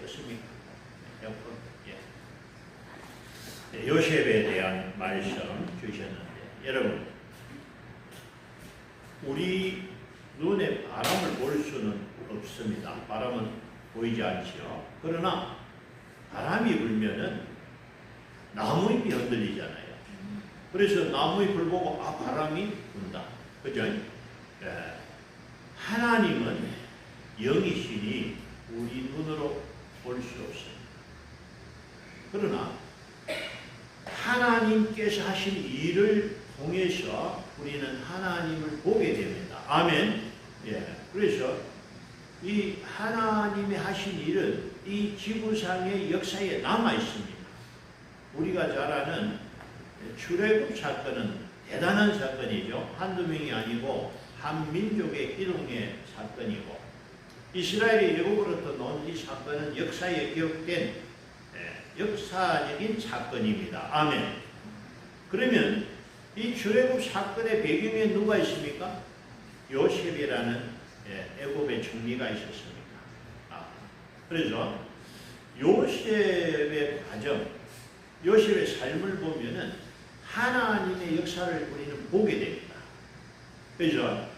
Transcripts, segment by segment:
어떻습니까? 요셉에 대한 말씀 주셨는데, 여러분, 우리 눈에 바람을 볼 수는 없습니다. 바람은 보이지 않지요. 그러나 바람이 불면은 나무잎이 흔들리잖아요. 그래서 나무잎을 보고 바람이 분다. 그죠? 하나님은 영이시니 우리 눈으로 볼 수 없습니다. 그러나 하나님께서 하신 일을 통해서 우리는 하나님을 보게 됩니다. 아멘. 그래서 이 하나님이 하신 일은 이 지구상의 역사에 남아 있습니다. 우리가 잘 아는 출애굽 사건은 대단한 사건이죠. 한두 명이 아니고 한 민족의 이동의 사건이고, 이스라엘이 애굽으로부터 나온 이 사건은 역사에 기록된 역사적인 사건입니다. 아멘. 그러면 이 출애굽 사건의 배경에 누가 있습니까? 요셉이라는 애굽의 총리가 있었습니다. 그래서 요셉의 과정, 요셉의 삶을 보면은 하나님의 역사를 우리는 보게 됩니다. 그래서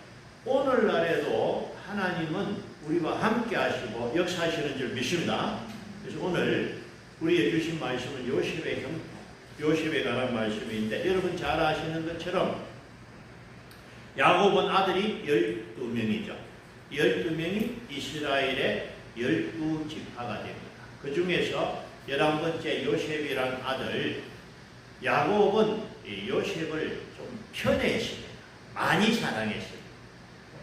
오늘날에도 하나님은 우리와 함께 하시고 역사하시는 줄 믿습니다. 그래서 오늘 우리의 주신 말씀은 요셉에 관한 말씀인데, 여러분 잘 아시는 것처럼 야곱은 아들이 12명이죠. 12명이 이스라엘의 12지파가 됩니다. 그 중에서 11번째 요셉이란 아들 야곱은 요셉을 좀 편애했습니다. 많이 사랑했습니다.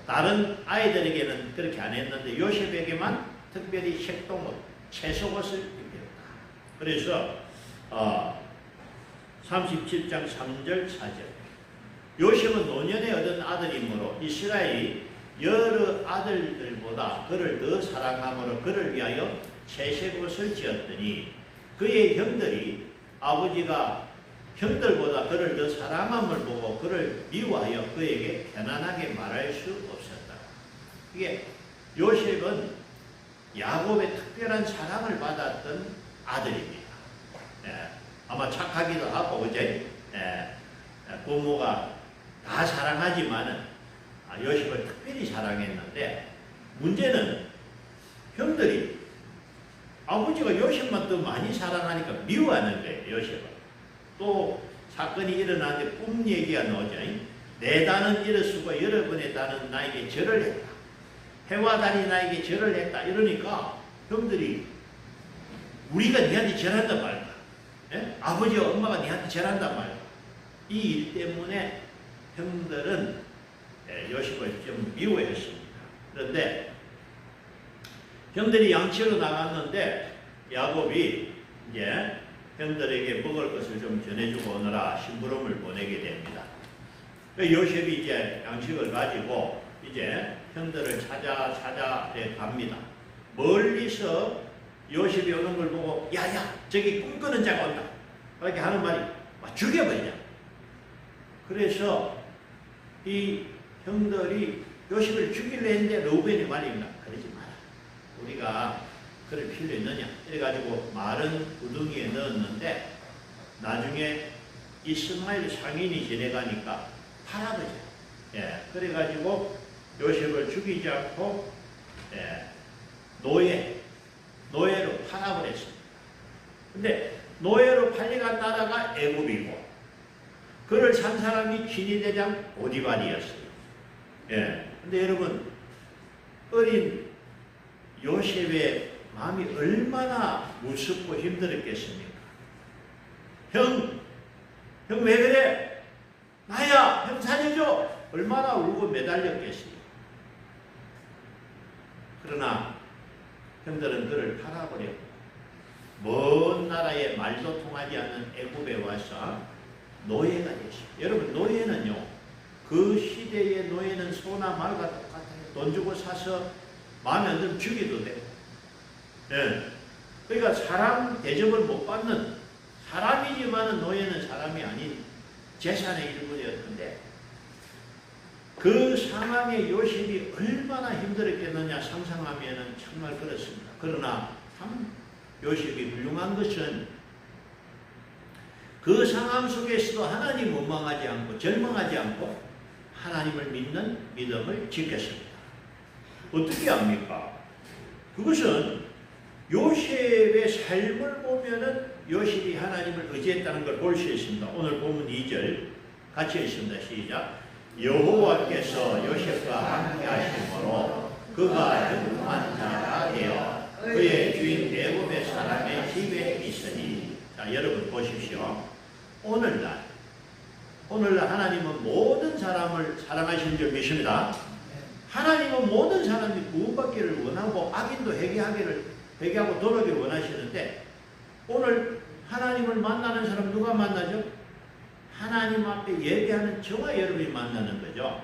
다른 아이들에게는 그렇게 안 했는데 요셉에게만 특별히 색동옷, 채속옷을 입혔다. 그래서 37장 3절 4절, 요셉은 노년에 얻은 아들이므로 이스라엘이 여러 아들들보다 그를 더 사랑함으로 그를 위하여 채색옷을 지었더니, 그의 형들이 아버지가 형들보다 그를 더 사랑함을 보고 그를 미워하여 그에게 편안하게 말할 수 없었다. 이게 요셉은 야곱의 특별한 사랑을 받았던 아들입니다. 아마 착하기도 하고, 그제? 부모가 다 사랑하지만은 요셉을 특별히 사랑했는데, 문제는 형들이 아버지가 요셉만 더 많이 사랑하니까 미워하는 거예요. 요셉을. 또 사건이 일어나는데 꿈 얘기가 나오죠. 내 단은 일어서고 여러분의 단은 나에게 절을 했다. 해와 달이 나에게 절을 했다. 이러니까 형들이 우리가 니한테 절한다 말까? 아버지와 엄마가 니한테 절한다 말까? 이 일 때문에 형들은 요셉을 좀 미워했습니다. 그런데 형들이 양치로 나갔는데 야곱이 이제 형들에게 먹을 것을 좀 전해주고 오느라 심부름을 보내게 됩니다. 요셉이 이제 양식을 가지고 이제 형들을 찾아 갑니다. 멀리서 요셉이 오는 걸 보고 야야 저기 꿈꾸는 자가 온다. 그렇게 하는 말이 죽여버리자. 그래서 이 형들이 요셉을 죽이려 했는데 르우벤이 말입니다. 그러지 마라. 우리가 그럴 필요 있느냐. 이래가지고 마른 구덩이에 넣었는데 나중에 이스마엘 상인이 지내가니까 팔아버려. 그래가지고 요셉을 죽이지 않고 노예로 팔아버렸습니다. 근데 노예로 팔려간 나라가 애굽이고 그를 산 사람이 진위대장 보디발이었어요. 근데 여러분 어린 요셉의 마음이 얼마나 무섭고 힘들었겠습니까? 형 왜 그래? 나야, 형 살려줘! 얼마나 울고 매달렸겠어요. 그러나 형들은 그를 팔아버렸고 먼 나라에 말도 통하지 않는 애굽에 와서 노예가 됐어요. 여러분 노예는요, 그 시대의 노예는 소나 말과 똑같아요. 돈 주고 사서 마음에 안 들면 죽여도 되고. 그러니까 사람 대접을 못 받는 사람이지만은 노예는 사람이 아닌 재산의 일부였는데 그 상황에 요셉이 얼마나 힘들었겠느냐 상상하면은 정말 그렇습니다. 그러나 참 요셉이 훌륭한 것은 그 상황 속에서도 하나님 원망하지 않고 절망하지 않고 하나님을 믿는 믿음을 지켰습니다. 어떻게 합니까? 그것은 요셉의 삶을 보면은 요셉이 하나님을 의지했다는 걸 볼 수 있습니다. 오늘 본문 2절 같이 읽습니다. 시작. 여호와께서 요셉과 함께 하심으로 그가 흉한 자가 되어 그의 주인 애굽의 사람의 집에 있으니. 자, 여러분 보십시오. 오늘날 하나님은 모든 사람을 사랑하시는 줄 믿습니다. 하나님은 모든 사람이 구원받기를 원하고 악인도 회개하고 돌아오기를 원하시는데, 오늘 하나님을 만나는 사람 누가 만나죠? 하나님 앞에 예배하는 저와 여러분이 만나는 거죠.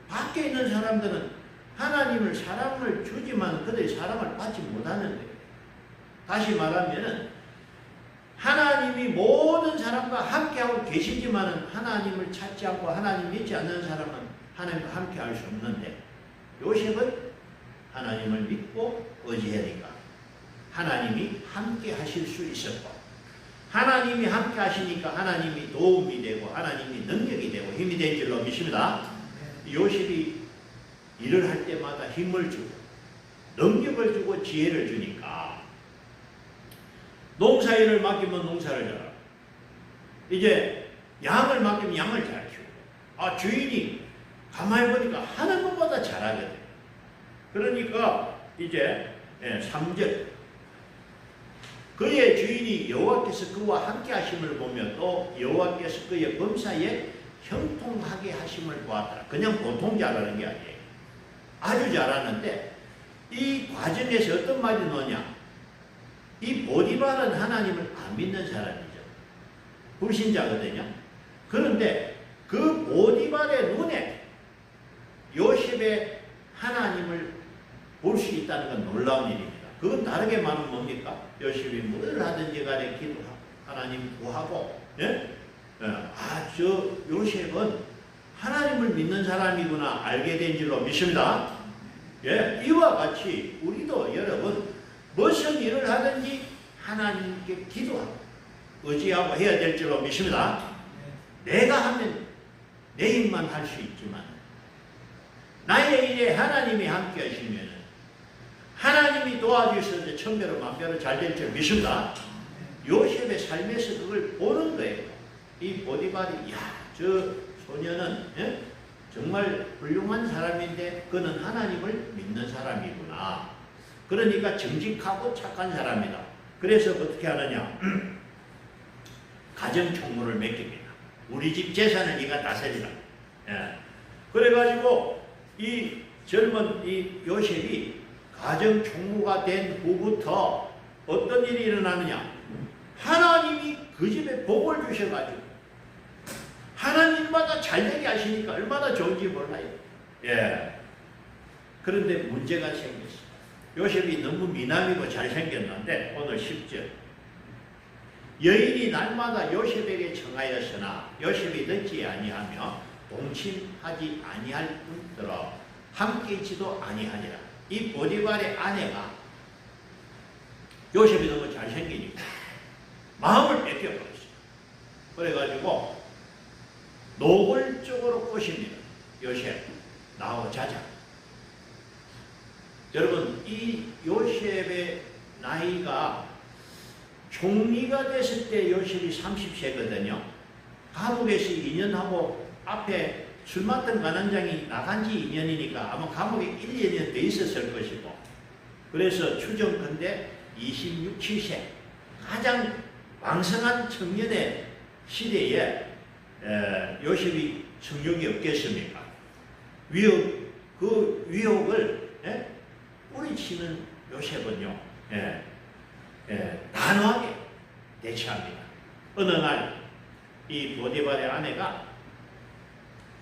밖에 있는 사람들은 하나님을 사랑을 주지만 그들이 사랑을 받지 못하는 거예요. 다시 말하면 하나님이 모든 사람과 함께하고 계시지만 하나님을 찾지 않고 하나님 믿지 않는 사람은 하나님과 함께할 수 없는데, 요셉은 하나님을 믿고 의지하니까 하나님이 함께 하실 수 있었고, 하나님이 함께 하시니까 하나님이 도움이 되고 하나님이 능력이 되고 힘이 된 줄로 믿습니다. 요셉이 일을 할 때마다 힘을 주고 능력을 주고 지혜를 주니까 농사일을 맡기면 농사를 잘하고, 이제 양을 맡기면 양을 잘 키우고, 주인이 가만히 보니까 하는 것보다 잘하거든. 그러니까 이제 3절 그의 주인이 여호와께서 그와 함께 하심을 보며 또 여호와께서 그의 범사에 형통하게 하심을 보았더라. 그냥 보통 잘하는 게 아니에요. 아주 잘하는데 이 과정에서 어떤 말이 나오냐? 이 보디발은 하나님을 안 믿는 사람이죠. 불신자거든요. 그런데 그 보디발의 눈에 요셉의 하나님을 볼 수 있다는 건 놀라운 일입니다. 그건 다르게 말하면 뭡니까? 요셉이 뭘 하든지 간에 기도하고 하나님 구하고, 저 요셉은 하나님을 믿는 사람이구나 알게 된 줄로 믿습니다. 이와 같이 우리도 여러분 무슨 일을 하든지 하나님께 기도하고 의지하고 해야 될 줄로 믿습니다. 내가 하면 내 힘만 할 수 있지만 나의 일에 하나님이 함께 하시면 하나님이 도와주셔서 천배로 만배로 잘 될 줄 믿습니다. 요셉의 삶에서 그걸 보는 거예요. 이 보디발이 저 소녀는 정말 훌륭한 사람인데 그는 하나님을 믿는 사람이구나. 그러니까 정직하고 착한 사람이다. 그래서 어떻게 하느냐? 가정 총무를 맡깁니다. 우리 집 재산을 네가 다스리라. 그래가지고 이 젊은 이 요셉이 가정 총무가 된 후부터 어떤 일이 일어나느냐? 하나님이 그 집에 복을 주셔가지고 하나님마다 잘되게 하시니까 얼마나 좋은지 몰라요. 그런데 문제가 생겼어요. 요셉이 너무 미남이고 잘생겼는데 오늘 10절 여인이 날마다 요셉에게 청하였으나 요셉이 듣지 아니하며 동침하지 아니할 뿐더러 함께 있지도 아니하니라. 이 보디발의 아내가 요셉이 너무 잘생기니까 마음을 뺏겨버렸어요. 그래가지고 노골적으로 꼬십니다. 요셉 나와 자자. 여러분 이 요셉의 나이가 총리가 됐을 때 요셉이 30세거든요. 감옥에서 2년하고 앞에 술 맡은 관원장이 나간 지 2년이니까 아마 감옥에 1, 2년 더 있었을 것이고, 그래서 추정컨대 26, 7세 가장 왕성한 청년의 시대에 요셉이 성욕이 없겠습니까? 그 위협을 뿌리치는 요셉은요 단호하게 대처합니다. 어느 날 이 보디발의 아내가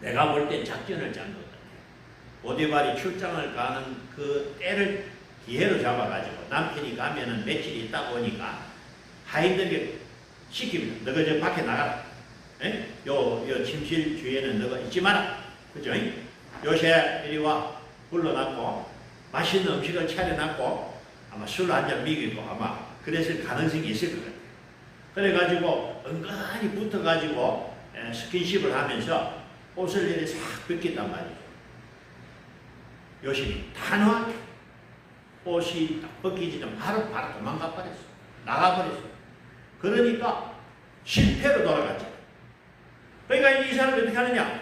내가 볼 땐 작전을 짠 것 같아요. 보디발이 출장을 가는 그 때를 기회로 잡아가지고 남편이 가면은 며칠 있다 보니까 하인들에게 시킵니다. 너가 저 밖에 나가라. 요 침실 주위에는 너가 있지 마라. 그죠? 요셉 이리 와. 불러놨고 맛있는 음식을 차려놨고 아마 술 한 잔 먹이고 아마 그랬을 가능성이 있을 것 같아요. 그래가지고 은근히 붙어가지고 스킨십을 하면서 옷을 이렇게 싹 벗겼단 말이죠. 요셉이 단호하게 옷이 딱 벗기지는 바로 도망가 버렸어. 나가버렸어. 그러니까 실패로 돌아갔죠. 그러니까 이 사람이 어떻게 하느냐?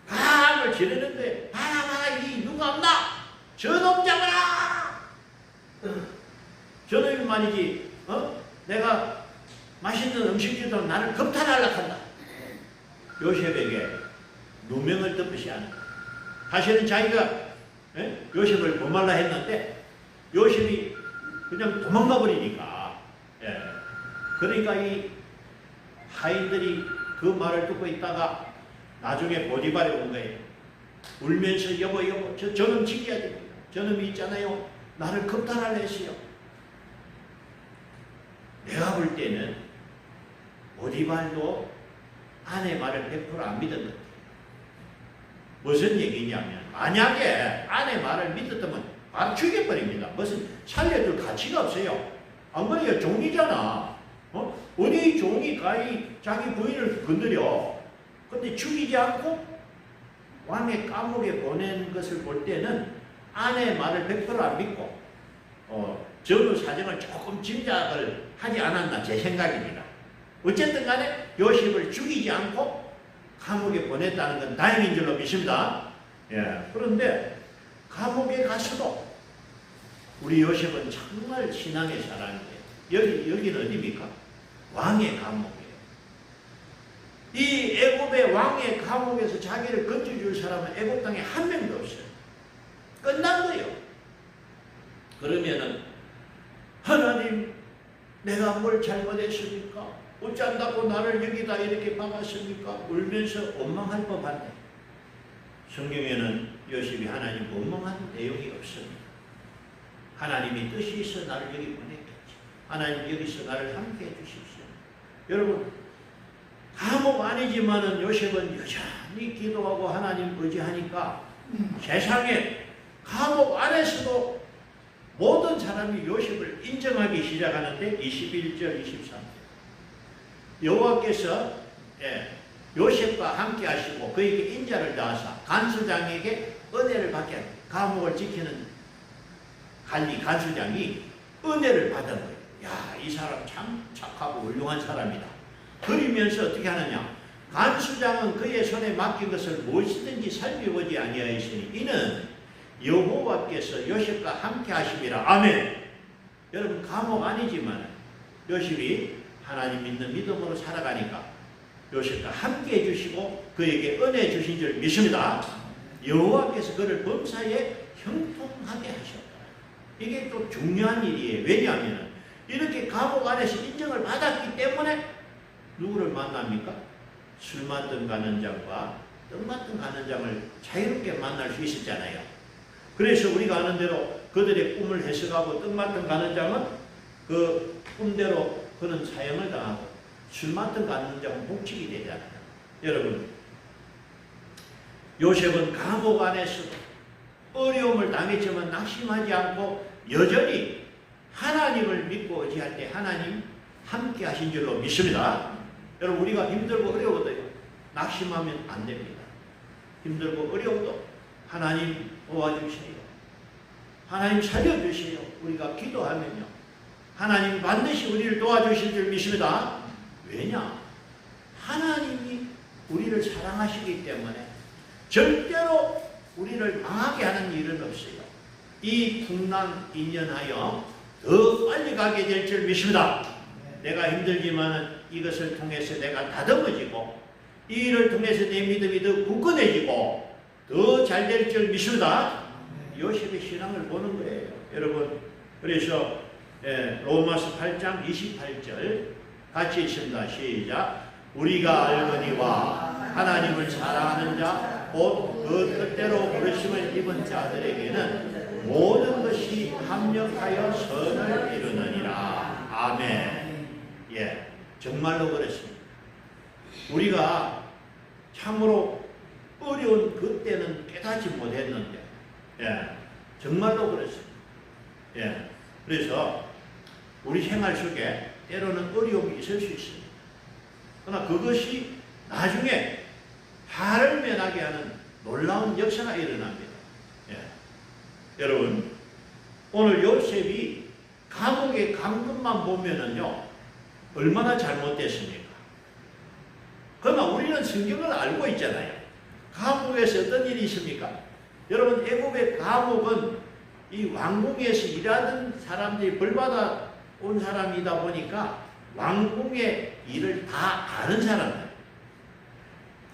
밤을 지르는 거예요. 봐라, 이 누가 없나? 저놈 잡아라! 저놈이 말이지, 내가 맛있는 음식 주도 나를 겁탈하려고 한다. 요셉에게 누명을 덮으시 하는 거예요. 사실은 자기가 요셉을 범하려 했는데 요셉이 그냥 도망가 버리니까, 그러니까 이 하인들이 그 말을 듣고 있다가 나중에 보디발에 온 거예요. 울면서 여보 저놈 지켜야 됩니다. 저놈이 있잖아요. 나를 겁탈하려 했어요. 내가 볼 때는 보디발도 아내 말을 100% 안 믿은 것 같아요. 무슨 얘기냐면 만약에 아내 말을 믿었다면 바로 죽여버립니다. 무슨 살려줄 가치가 없어요. 안 그래요? 종이잖아. 어디 종이가 자기 부인을 건드려. 근데 죽이지 않고 왕의 감옥에 보낸 것을 볼 때는 아내의 말을 100%안 믿고 전후 사정을 조금 짐작을 하지 않았나 제 생각입니다. 어쨌든 간에 요셉을 죽이지 않고 감옥에 보냈다는 건 다행인 줄로 믿습니다. 그런데 감옥에 가서도 우리 요셉은 정말 신앙의 사람이에요. 여기는 어디입니까? 왕의 감옥이에요. 이 애굽의 왕의 감옥에서 자기를 건져줄 사람은 애굽 땅에 한 명도 없어요. 끝난 거예요. 그러면은 하나님 내가 뭘 잘못했습니까? 어쩐다고 나를 여기다 이렇게 박았습니까? 울면서 원망할 법한데 성경에는 요셉이 하나님 원망하는 내용이 없습니다. 하나님이 뜻이 있어 나를 여기 보냈겠지. 하나님 여기서 나를 함께 해주십시오. 여러분 감옥 아니지만은 요셉은 여전히 기도하고 하나님 의지하니까 세상에 감옥 안에서도 모든 사람이 요셉을 인정하기 시작하는데 21절 23절 여호와께서 요셉과 함께 하시고 그에게 인자를 다하사 간수장에게 은혜를 받게 합니다. 감옥을 지키는 간수장이 은혜를 받은 거예요. 야, 이 사람 참 착하고 훌륭한 사람이다. 그러면서 어떻게 하느냐? 간수장은 그의 손에 맡긴 것을 무엇이든지 살펴보지 아니하였으니 이는 여호와께서 요셉과 함께 하심이라. 아멘. 여러분 감옥 아니지만 요셉이 하나님 믿는 믿음으로 살아가니까 요셉과 함께 해주시고 그에게 은혜 주신 줄 믿습니다. 여호와께서 그를 범사에 형통하게 하셨다. 이게 또 중요한 일이에요. 왜냐하면 이렇게 감옥 안에서 인정을 받았기 때문에 누구를 만납니까? 술 맡던 간원장과 떡 맡던 간원장을 자유롭게 만날 수 있었잖아요. 그래서 우리가 아는 대로 그들의 꿈을 해석하고 떡 맡던 간원장은 그 꿈대로 그는 사형을 당하고 술 맡던 간원장은 복직이 되잖아요. 여러분 요셉은 감옥 안에서도 어려움을 당했지만 낙심하지 않고 여전히 하나님을 믿고 의지할 때 하나님 함께 하신 줄로 믿습니다. 여러분 우리가 힘들고 어려워도 낙심하면 안 됩니다. 힘들고 어려워도 하나님 도와주세요. 하나님 살려주세요. 우리가 기도하면요. 하나님 반드시 우리를 도와주실 줄 믿습니다. 왜냐? 하나님이 우리를 사랑하시기 때문에 절대로 우리를 망하게 하는 일은 없어요. 이 풍랑 인연하여 더 빨리 가게 될 줄 믿습니다. 내가 힘들지만 이것을 통해서 내가 다듬어지고 이 일을 통해서 내 믿음이 더 굳건해지고 더 잘 될 줄 믿습니다. 요셉의 신앙을 보는 거예요. 여러분 그래서 로마서 8장 28절 같이 읽습니다. 시작. 우리가 알거니와 하나님을 사랑하는 자 곧 그 뜻대로 부르심을 입은 자들에게는 모든 것이 합력하여 선을 이루느니라. 아멘. 정말로 그렇습니다. 우리가 참으로 어려운 그때는 깨닫지 못했는데 정말로 그렇습니다. 그래서 우리 생활 속에 때로는 어려움이 있을 수 있습니다. 그러나 그것이 나중에 화를 면하게 하는 놀라운 역사가 일어납니다. 예. 여러분, 오늘 요셉이 감옥에 간 것만 보면은요, 얼마나 잘못됐습니까? 그러나 우리는 성경을 알고 있잖아요. 감옥에서 어떤 일이 있습니까? 여러분, 애굽의 감옥은 이 왕궁에서 일하던 사람들이 벌받아 온 사람이다 보니까 왕궁의 일을 다 아는 사람들.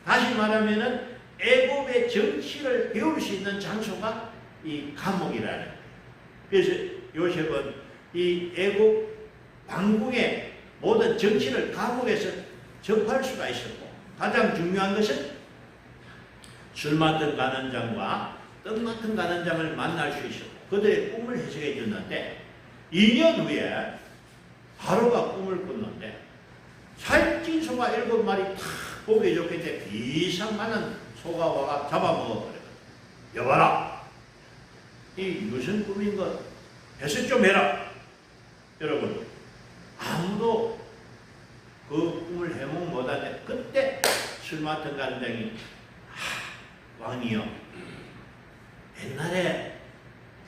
다시 말하면은 애굽의 정치를 배울 수 있는 장소가 이 감옥이라는 거예요. 그래서 요셉은 이 애굽 왕궁의 모든 정치를 감옥에서 접할 수가 있었고, 가장 중요한 것은 술 맡은 간원장과 떡 맡은 간원장을 만날 수 있었고, 그들의 꿈을 해석해 줬는데, 2년 후에 바로가 꿈을 꿨는데, 살찐 소가 7마리 탁 보기 좋게 돼 비상 많은 소가 와가 잡아먹어버려요. 여봐라, 이 무슨 꿈인 것 해석 좀 해라. 여러분, 아무도 그 꿈을 해몽 못하는데, 그때 술 맡은 간장이 왕이요,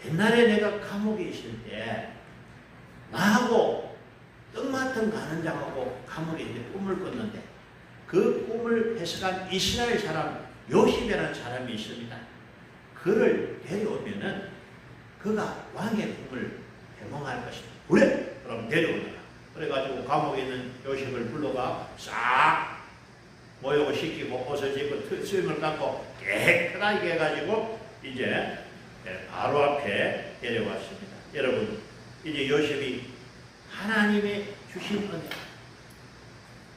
옛날에 내가 감옥에 있을 때 나하고 떡 맡은 간원장하고 감옥에 있는데 꿈을 꿨는데, 그 꿈을 해석한 이스라엘 사람 요셉이라는 사람이 있습니다. 그를 데려오면은 그가 왕의 꿈을 해몽할 것이다. 그래? 그럼 데려오라. 그래가지고 감옥에 있는 요셉을 불러가 싹 모욕을 시키고 옷을 입고 수염을 깎고 깨끗하게 해가지고 이제 바로 앞에 데려왔습니다. 여러분, 이제 요셉이 하나님의 주신 은혜,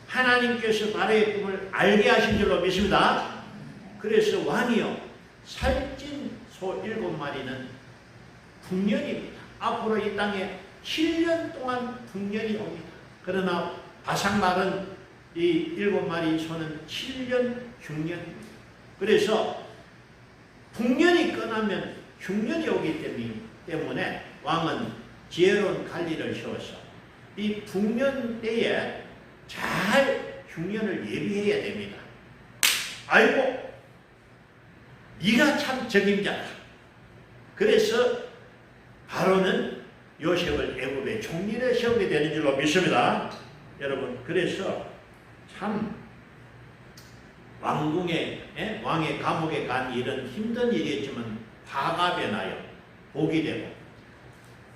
하나님께서 바로의 꿈을 알게 하신 줄로 믿습니다. 그래서 왕이요, 살찐 소 7마리는 풍년입니다. 앞으로 이 땅에 7년 동안 풍년이 옵니다. 그러나 바삭마른 이 7마리 소는 7년 흉년입니다. 그래서 풍년이 끝나면 흉년이 오기 때문에 왕은 지혜로운 관리를 세워서 이 풍년 때에 잘 흉년을 예비해야 됩니다. 아이고, 네가 참 적임자다. 그래서 바로는 요셉을 애굽의 총리를 세우게 되는 줄로 믿습니다. 여러분, 그래서 참 왕의 감옥에 간 일은 힘든 일이었지만 화가 변하여 복이 되고,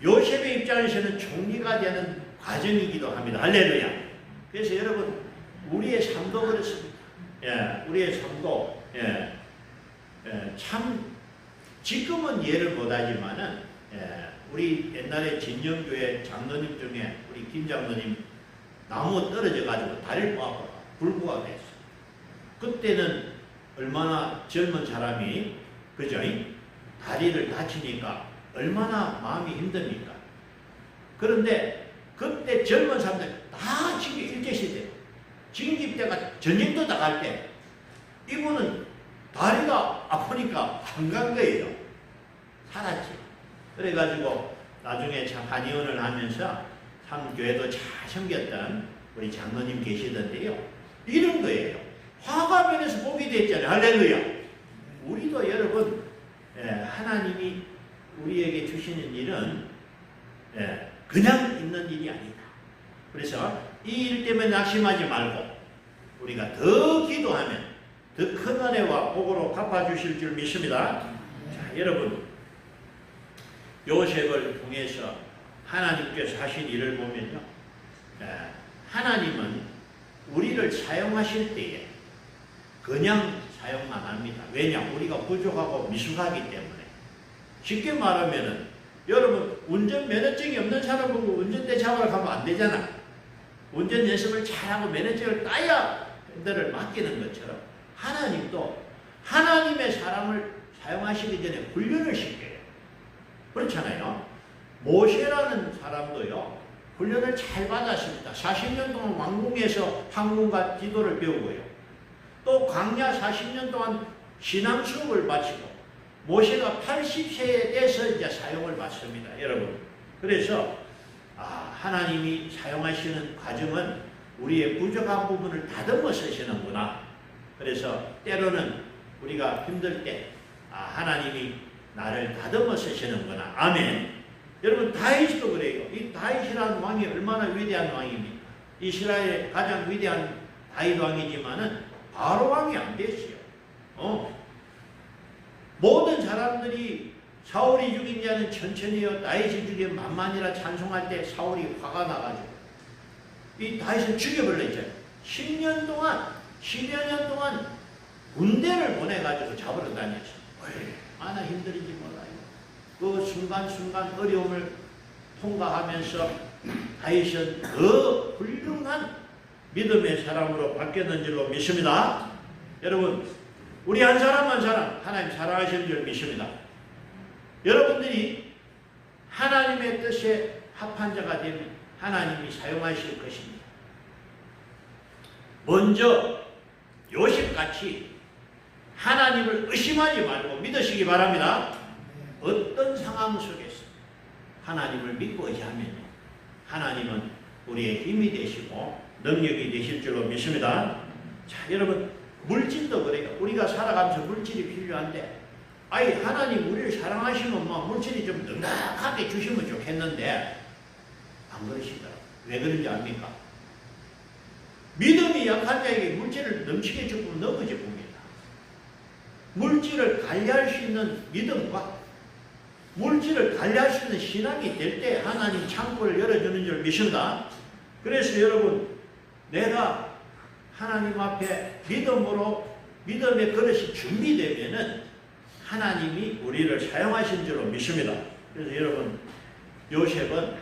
요셉의 입장에서는 총리가 되는 과정이기도 합니다. 할렐루야. 그래서 여러분, 우리의 삶도 그렇습니다. 우리의 삶도 참 지금은 이해를 못하지만은 우리 옛날에 진영교회 장로님 중에 우리 김 장로님 나무 떨어져 가지고 다리를 꽂아서 불구가 됐어요. 그때는 얼마나 젊은 사람이, 그죠? 다리를 다치니까 얼마나 마음이 힘듭니까? 그런데 그때 젊은 사람들 다 지금 일제시대, 징집대가 전쟁도 나갈 때 이분은 다리가 아프니까 안 간 거예요. 살았지. 그래가지고 나중에 참 한의원을 하면서 참 교회도 잘 섬겼던 우리 장로님 계시던데요. 이런 거예요. 화가 변해서 복이 됐잖아요. 할렐루야. 우리도 여러분, 하나님이 우리에게 주시는 일은 그냥 있는 일이 아니다. 그래서 이 일 때문에 낙심하지 말고 우리가 더 기도하면 더 큰 은혜와 복으로 갚아주실 줄 믿습니다. 자, 여러분, 요셉을 통해서 하나님께서 하신 일을 보면요, 하나님은 우리를 사용하실 때에 그냥 사용 안 합니다. 왜냐? 우리가 부족하고 미숙하기 때문에. 쉽게 말하면은 여러분, 운전면허증이 없는 사람 보고 운전대 잡으러 가면 안 되잖아. 운전 연습을 잘하고 면허증을 따야 그들을 맡기는 것처럼 하나님도 하나님의 사람을 사용하시기 전에 훈련을 시켜요. 그렇잖아요. 모세라는 사람도요, 훈련을 잘 받았습니다. 40년 동안 왕궁에서 학문과 지도를 배우고요. 또 광야 40년 동안 신앙 수업을 마치고 모세가 80세에 돼서 이제 사용을 받습니다. 여러분, 그래서 하나님이 사용하시는 과정은 우리의 부족한 부분을 다듬어 쓰시는구나. 그래서 때로는 우리가 힘들 때 하나님이 나를 다듬어 쓰시는구나. 아멘. 여러분 다윗도 그래요. 이 다윗이라는 왕이 얼마나 위대한 왕입니까? 이스라엘의 가장 위대한 다윗 왕이지만은 바로 왕이 안 됐어요. 모든 사람들이 사울이 죽인 자는 천천히요 다윗이 죽인 만만이라 찬송할 때 사울이 화가 나가지고 이 다윗을 죽여버려 있잖아요. 10년 동안 군대를 보내가지고 잡으러 다녔어요. 얼마나 힘들인지 몰라요. 그 순간순간 어려움을 통과하면서 다윗은 더 훌륭한 믿음의 사람으로 바뀌었는 줄로 믿습니다. 여러분 우리 한 사람 한 사람 하나님 사랑하시는 줄 믿습니다. 여러분들이 하나님의 뜻에 합한 자가 되면 하나님이 사용하실 것입니다. 먼저 요셉같이 하나님을 의심하지 말고 믿으시기 바랍니다. 어떤 상황 속에서 하나님을 믿고 의지하면 하나님은 우리의 힘이 되시고 능력이 되실 줄로 믿습니다. 자, 여러분 물질도 그래요. 우리가 살아가면서 물질이 필요한데 하나님 우리를 사랑하시면 물질이 좀 넉넉하게 주시면 좋겠는데 안 그러시더라고요. 왜 그런지 압니까? 믿음이 약한 자에게 물질을 넘치게 주면 넘어져 봅니다. 물질을 관리할 수 있는 믿음과 물질을 관리할 수 있는 신앙이 될 때 하나님 창고를 열어주는 줄 믿습니다. 그래서 여러분 내가 하나님 앞에 믿음의 그릇이 준비되면은 하나님이 우리를 사용하신 줄로 믿습니다. 그래서 여러분 요셉은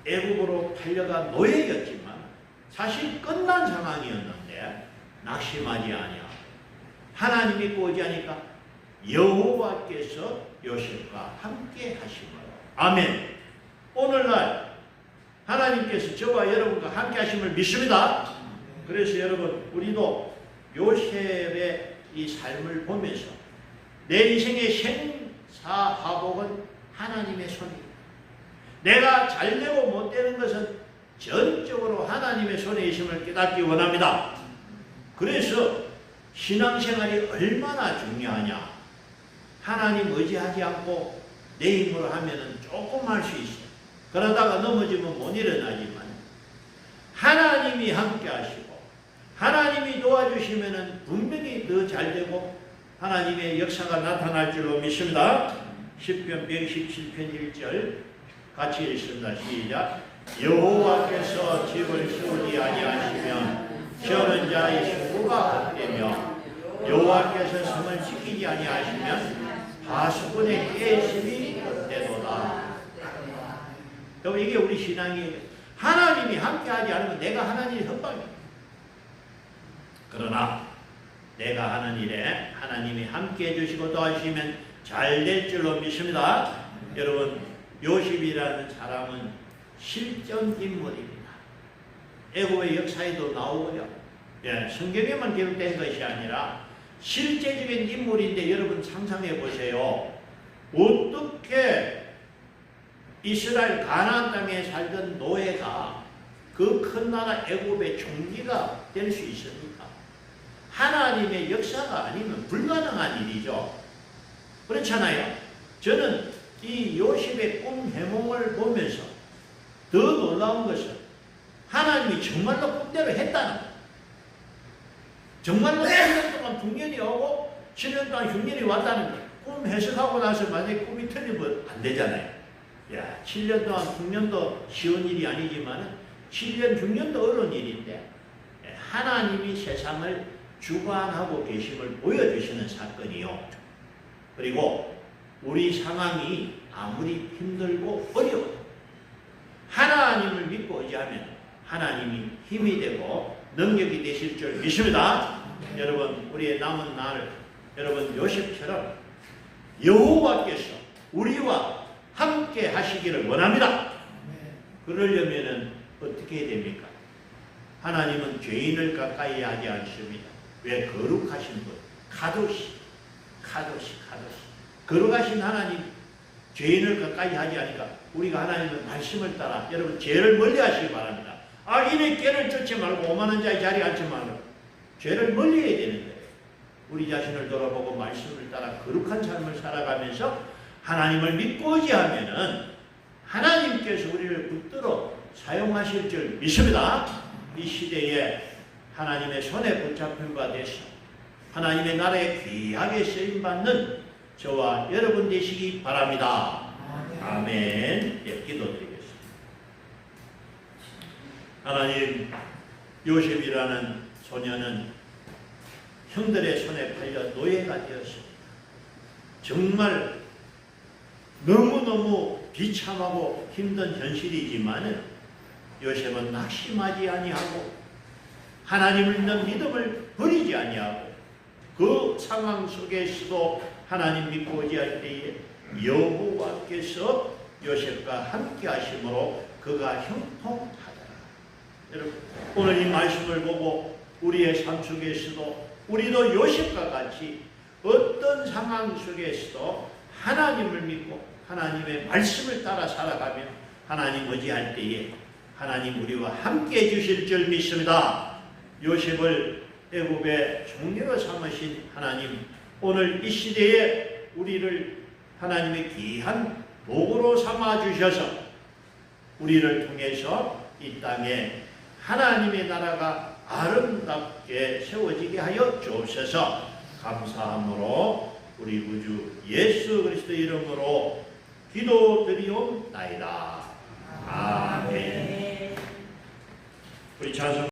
애국으로 팔려간 노예였지만 사실 끝난 상황이었는데 낙심하지 아니하고 하나님 믿고 의지하니까 여호와께서 요셉과 함께 하심으로 아멘. 오늘날 하나님께서 저와 여러분과 함께 하심을 믿습니다. 그래서 여러분 우리도 요셉의 이 삶을 보면서 내 인생의 생사화복은 하나님의 손입니다. 내가 잘되고 못되는 것은 전적으로 하나님의 손에 있음을 깨닫기 원합니다. 그래서 신앙생활이 얼마나 중요하냐. 하나님 의지하지 않고 내 힘으로 하면 조금 할 수 있어요. 그러다가 넘어지면 못 일어나지만 하나님이 함께 하시고 하나님이 도와주시면 분명히 더 잘되고 하나님의 역사가 나타날 줄로 믿습니다. 시편 117편 1절 같이 읽습니다. 시작. 여호와께서 집을 세우지 아니하시면 지어는 자의 수고가 헛되며 여호와께서 성을 지키지 아니하시면 파수꾼의 깨심이 헛되도다. 여러분 이게 우리 신앙이에요. 하나님이 함께하지 않으면 내가 하는 일이 헛방이에요. 그러나 내가 하는 일에 하나님이 함께해 주시고 도와주시면 잘 될 줄로 믿습니다. 여러분 요셉이라는 사람은 실존 인물입니다. 애고의 역사에도 나오고요. 성경에만 기록된 것이 아니라 실제적인 인물인데 여러분 상상해 보세요. 어떻게 이스라엘 가나안 땅에 살던 노예가 그 큰 나라 애굽의 총리가 될 수 있습니까? 하나님의 역사가 아니면 불가능한 일이죠. 그렇잖아요. 저는 이 요셉의 꿈 해몽을 보면서 더 놀라운 것은 하나님이 정말로 꿈대로 했다는 거예요. 정말로 7년 동안 풍년이 오고 7년 동안 흉년이 왔다는 거예요. 꿈 해석하고 나서 만약에 꿈이 틀리면 안 되잖아요. 7년 동안 흉년도 쉬운 일이 아니지만 7년 흉년도 어려운 일인데 하나님이 세상을 주관하고 계심을 보여주시는 사건이요. 그리고 우리 상황이 아무리 힘들고 어려워도 하나님을 믿고 의지하면 하나님이 힘이 되고 능력이 되실 줄 믿습니다. 여러분 우리의 남은 날 여러분 요셉처럼 여호와께서 우리와 함께 하시기를 원합니다. 그러려면 어떻게 해야 됩니까? 하나님은 죄인을 가까이 하지 않습니다. 왜? 거룩하신 분, 카도시. 거룩하신 하나님, 죄인을 가까이 하지 않으니까 우리가 하나님의 말씀을 따라 여러분 죄를 멀리 하시기 바랍니다. 악인의 꾀를 쫓지 말고 오만한 자의 자리에 앉지 말고 죄를 멀리 해야 되는데 우리 자신을 돌아보고 말씀을 따라 거룩한 삶을 살아가면서 하나님을 믿고 의지하면은 하나님께서 우리를 붙들어 사용하실 줄 믿습니다. 이 시대에 하나님의 손에 붙잡힌 바 되시 하나님의 나라에 귀하게 쓰임받는 저와 여러분 되시기 바랍니다. 아멘. 예, 기도드리겠습니다. 하나님, 요셉이라는 소녀는 형들의 손에 팔려 노예가 되었습니다. 정말 너무너무 비참하고 힘든 현실이지만 요셉은 낙심하지 아니하고 하나님을 믿는 믿음을 버리지 아니하고 그 상황 속에서도 하나님 믿고 의지할 때에 여호와께서 요셉과 함께 하심으로 그가 형통하더라. 여러분, 오늘 이 말씀을 보고 우리의 삶 속에서도 우리도 요셉과 같이 어떤 상황 속에서도 하나님을 믿고 하나님의 말씀을 따라 살아가며 하나님 의지할 때에 하나님 우리와 함께 해주실 줄 믿습니다. 요셉을 애굽의 총리로 삼으신 하나님, 오늘 이 시대에 우리를 하나님의 귀한 도구로 삼아 주셔서 우리를 통해서 이 땅에 하나님의 나라가 아름답게 세워지게 하여 주옵소서. 감사함으로 우리 구주 예수 그리스도 이름으로 기도드리옵나이다. 아멘. 우리 찬송